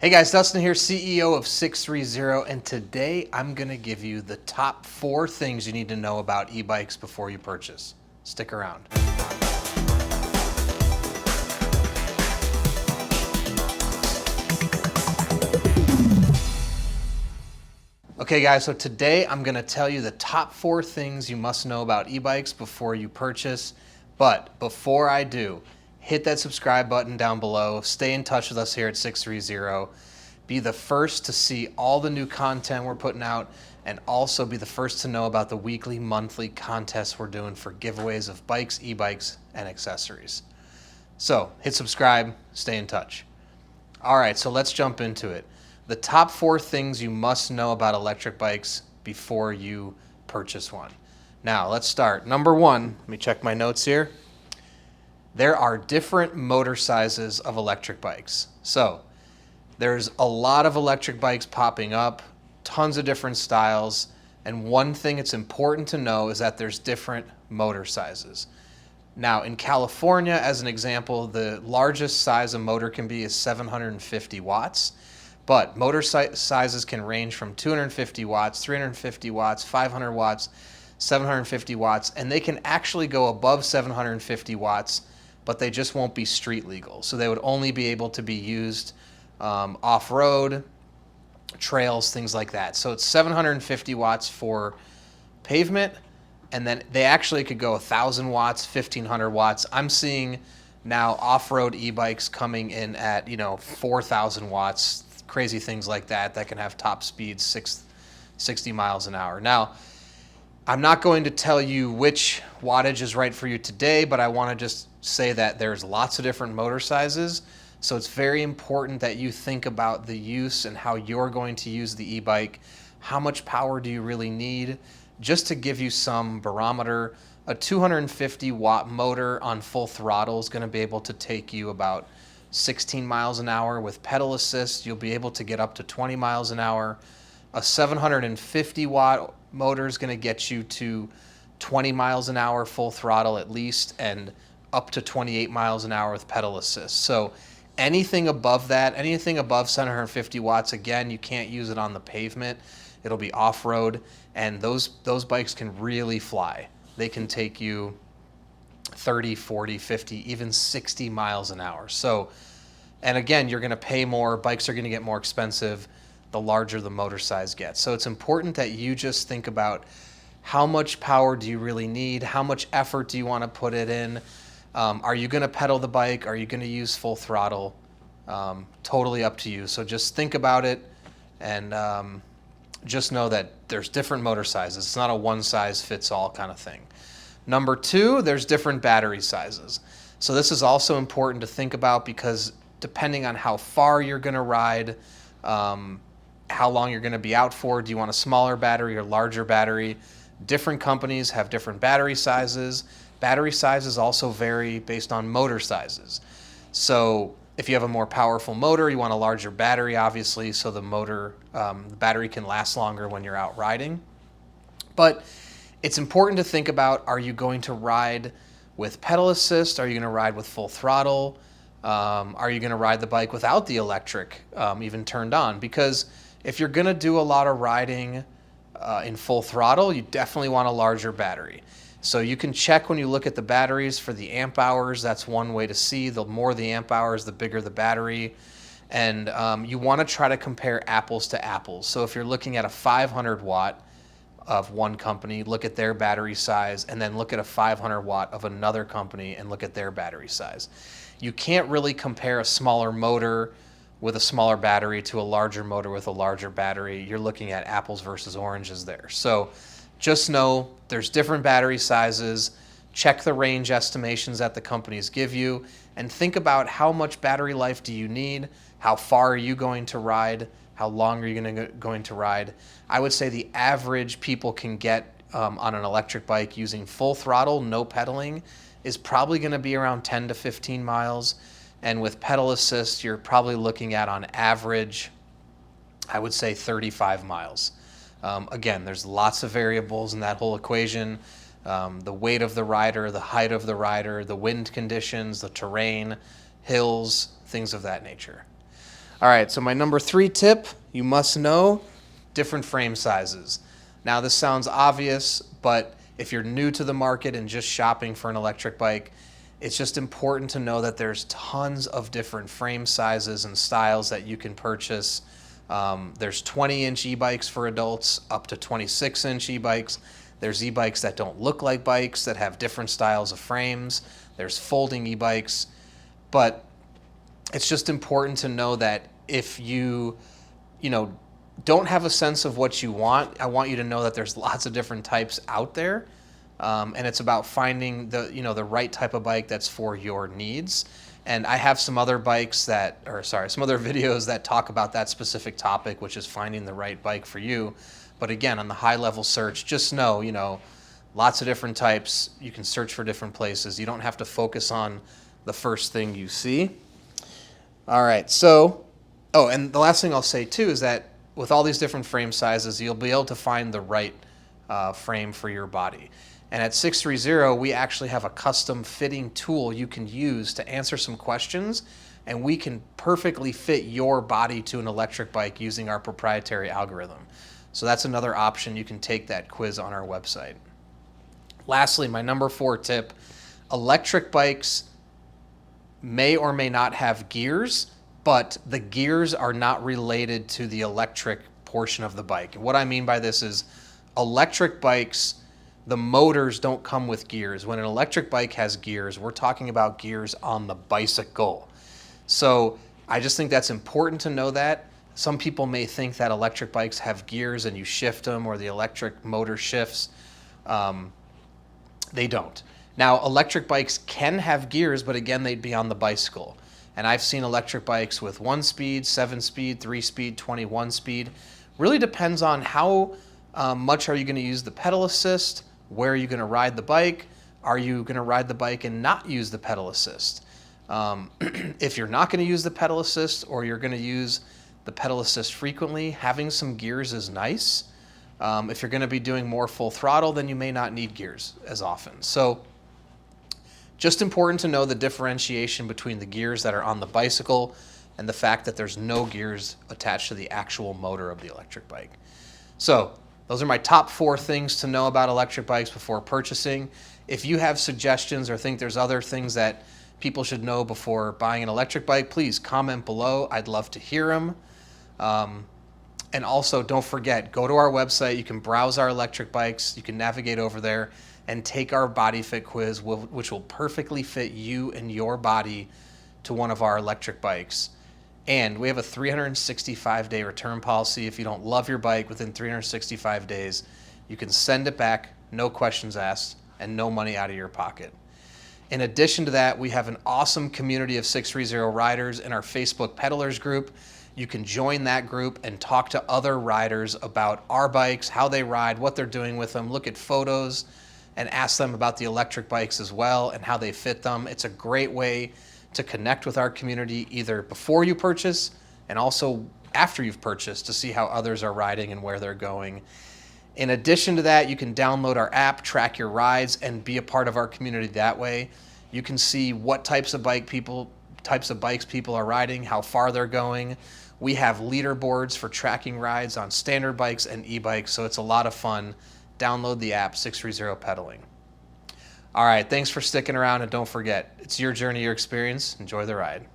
Hey guys, Dustin here, CEO of 630, and today I'm going to give you the top 4 things you need to know about e-bikes before you purchase. Stick around. Okay guys, so today I'm going to tell you the top 4 things you must know about e-bikes before you purchase. But before I do, hit that subscribe button down below. Stay in touch with us here at 630. Be the first to see all the new content we're putting out, and also be the first to know about the weekly, monthly contests we're doing for giveaways of bikes, e-bikes, and accessories. So hit subscribe, stay in touch. All right, so let's jump into it. The top 4 things you must know about electric bikes before you purchase one. Now, let's start. Number 1, let me check my notes here. There are different motor sizes of electric bikes. So, there's a lot of electric bikes popping up, tons of different styles, and one thing it's important to know is that there's different motor sizes. Now, in California, as an example, the largest size a motor can be is 750 watts. But motor sizes can range from 250 watts, 350 watts, 500 watts, 750 watts, and they can actually go above 750 watts, but they just won't be street legal. So they would only be able to be used off-road, trails, things like that. So it's 750 watts for pavement, and then they actually could go 1,000 watts, 1,500 watts. I'm seeing now off-road e-bikes coming in at 4,000 watts, crazy things like that can have top speeds 60 miles an hour. Now, I'm not going to tell you which wattage is right for you today, but I want to just say that there's lots of different motor sizes. So it's very important that you think about the use and how you're going to use the e-bike. How much power do you really need? Just to give you some barometer, a 250 watt motor on full throttle is going to be able to take you about 16 miles an hour. With pedal assist, you'll be able to get up to 20 miles an hour. A 750 watt motor is going to get you to 20 miles an hour full throttle at least, and up to 28 miles an hour with pedal assist. So anything above that, anything above 750 watts, again, you can't use it on the pavement. It'll be off-road, and those bikes can really fly. They can take you 30, 40, 50, even 60 miles an hour. So, and again, you're going to pay more. Bikes are going to get more expensive the larger the motor size gets. So it's important that you just think about how much power do you really need? How much effort do you want to put it in? Are you going to pedal the bike? Are you going to use full throttle? Totally up to you. So just think about it, and just know that there's different motor sizes. It's not a one-size-fits-all kind of thing. Number 2, there's different battery sizes. So this is also important to think about, because depending on how far you're going to ride, how long you're going to be out for, do you want a smaller battery or larger battery? Different companies have different battery sizes. Battery sizes also vary based on motor sizes. So if you have a more powerful motor, you want a larger battery, obviously, so the battery can last longer when you're out riding. But it's important to think about, are you going to ride with pedal assist? Are you going to ride with full throttle? Are you going to ride the bike without the electric even turned on? Because if you're going to do a lot of riding in full throttle, you definitely want a larger battery. So you can check when you look at the batteries for the amp hours. That's one way to see. The more the amp hours, the bigger the battery. And you want to try to compare apples to apples. So if you're looking at a 500 watt of one company, look at their battery size, and then look at a 500 watt of another company and look at their battery size. You can't really compare a smaller motor with a smaller battery to a larger motor with a larger battery. You're looking at apples versus oranges there. So just know there's different battery sizes. Check the range estimations that the companies give you, and think about how much battery life do you need, how far are you going to ride, how long are you going to ride. I would say the average people can get on an electric bike using full throttle, no pedaling, is probably going to be around 10 to 15 miles. And with pedal assist, you're probably looking at, on average, I would say 35 miles. Again, there's lots of variables in that whole equation. The weight of the rider, the height of the rider, the wind conditions, the terrain, hills, things of that nature. All right, so my number 3 tip, you must know different frame sizes. Now this sounds obvious, but if you're new to the market and just shopping for an electric bike, it's just important to know that there's tons of different frame sizes and styles that you can purchase. There's 20-inch e-bikes for adults up to 26-inch e-bikes. There's e-bikes that don't look like bikes that have different styles of frames. There's folding e-bikes. But it's just important to know that if you don't have a sense of what you want, I want you to know that there's lots of different types out there. And it's about finding the right type of bike that's for your needs. And I have some other videos that talk about that specific topic, which is finding the right bike for you. But again, on the high level search, just know, lots of different types. You can search for different places. You don't have to focus on the first thing you see. All right, so, and the last thing I'll say too is that with all these different frame sizes, you'll be able to find the right frame for your body. And at 630, we actually have a custom fitting tool you can use to answer some questions, and we can perfectly fit your body to an electric bike using our proprietary algorithm. So that's another option. You can take that quiz on our website. Lastly, my number 4 tip, electric bikes may or may not have gears, but the gears are not related to the electric portion of the bike. And what I mean by this is electric bikes, the motors don't come with gears. When an electric bike has gears, we're talking about gears on the bicycle. So I just think that's important to know that. Some people may think that electric bikes have gears and you shift them or the electric motor shifts. They don't. Now, electric bikes can have gears, but again, they'd be on the bicycle. And I've seen electric bikes with 1 speed, 7 speed, 3 speed, 21 speed. Really depends on how much are you going to use the pedal assist, where are you going to ride the bike, are you going to ride the bike and not use the pedal assist. If you're not going to use the pedal assist or you're going to use the pedal assist frequently, having some gears is nice. If you're going to be doing more full throttle, then you may not need gears as often. So just important to know the differentiation between the gears that are on the bicycle and the fact that there's no gears attached to the actual motor of the electric bike. So those are my top 4 things to know about electric bikes before purchasing. If you have suggestions or think there's other things that people should know before buying an electric bike, please comment below. I'd love to hear them. And also, don't forget, go to our website. You can browse our electric bikes. You can navigate over there and take our body fit quiz, which will perfectly fit you and your body to one of our electric bikes. And we have a 365-day return policy. If you don't love your bike within 365 days, you can send it back, no questions asked, and no money out of your pocket. In addition to that, we have an awesome community of 630 riders in our Facebook Pedalers group. You can join that group and talk to other riders about our bikes, how they ride, what they're doing with them, look at photos, and ask them about the electric bikes as well and how they fit them. It's a great way to connect with our community either before you purchase and also after you've purchased to see how others are riding and where they're going. In addition to that, you can download our app, track your rides, and be a part of our community that way. You can see what types of bikes people are riding, how far they're going. We have leaderboards for tracking rides on standard bikes and e-bikes, so it's a lot of fun. Download the app, 630 Pedaling. All right, thanks for sticking around, and don't forget, it's your journey, your experience. Enjoy the ride.